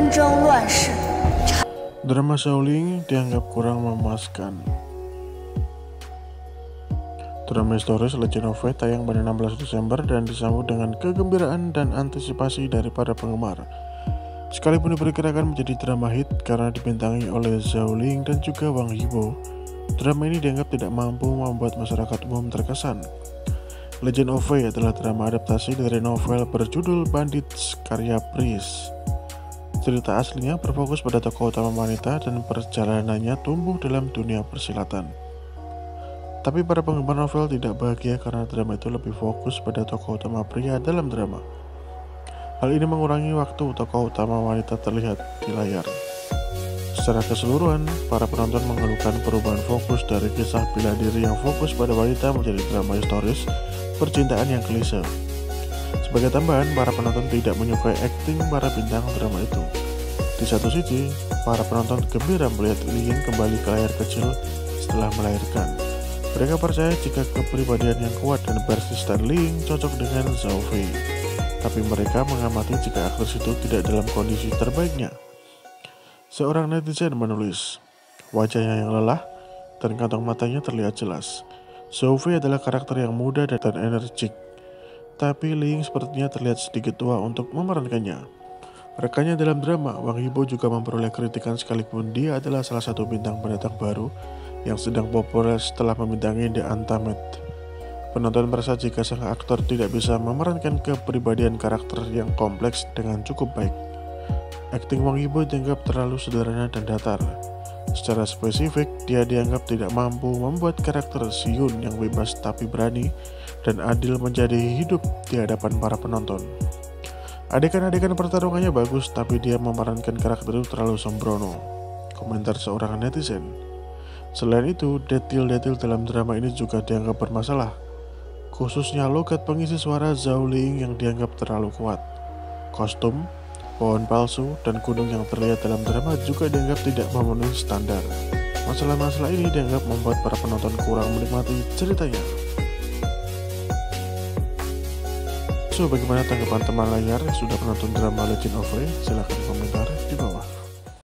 纷争乱世。 Drama Shaolin dianggap kurang memuaskan. Drama historis Legend of Fate tayang pada 16 Desember dan disambut dengan kegembiraan dan antisipasi dari para penggemar. Sekalipun diperkirakan menjadi drama hit karena dibintangi oleh Zhao Ling dan juga Wang Yibo, drama ini dianggap tidak mampu membuat masyarakat umum terkesan. Legend of Fate adalah drama adaptasi dari novel berjudul Bandits karya Pris. Cerita aslinya berfokus pada tokoh utama wanita dan perjalanannya tumbuh dalam dunia persilatan. Tapi para penggemar novel tidak bahagia karena drama itu lebih fokus pada tokoh utama pria dalam drama. Hal ini mengurangi waktu tokoh utama wanita terlihat di layar. Secara keseluruhan, para penonton mengeluhkan perubahan fokus dari kisah bela diri yang fokus pada wanita menjadi drama historis percintaan yang klise. Sebagai tambahan, para penonton tidak menyukai akting para bintang drama itu. Di satu sisi, para penonton gembira melihat Ling kembali ke layar kecil setelah melahirkan. Mereka percaya jika kepribadian yang kuat dan persisten Ling cocok dengan Zhao Fei. Tapi mereka mengamati jika aktris itu tidak dalam kondisi terbaiknya. Seorang netizen menulis, wajahnya yang lelah dan kantong matanya terlihat jelas. Zhao Fei adalah karakter yang muda dan energik, tapi Ling sepertinya terlihat sedikit tua untuk memerankannya. Rekannya dalam drama, Wang Yibo juga memperoleh kritikan sekalipun dia adalah salah satu bintang pendatang baru yang sedang populer setelah membintangi The Untamed. Penonton merasa jika sang aktor tidak bisa memerankan kepribadian karakter yang kompleks dengan cukup baik. Akting Wang Yibo dianggap terlalu sederhana dan datar. Secara spesifik, dia dianggap tidak mampu membuat karakter Xiun yang bebas tapi berani dan adil menjadi hidup di hadapan para penonton. Adegan-adegan pertarungannya bagus, tapi dia memerankan karakter itu terlalu sembrono. Komentar seorang netizen. Selain itu, detail-detail dalam drama ini juga dianggap bermasalah, khususnya logat pengisi suara Zhao Ling yang dianggap terlalu kuat. Kostum, pohon palsu, dan gunung yang terlihat dalam drama juga dianggap tidak memenuhi standar. Masalah-masalah ini dianggap membuat para penonton kurang menikmati ceritanya. So, bagaimana tanggapan teman layar yang sudah menonton drama Legend of Fate? Silahkan komentar di bawah.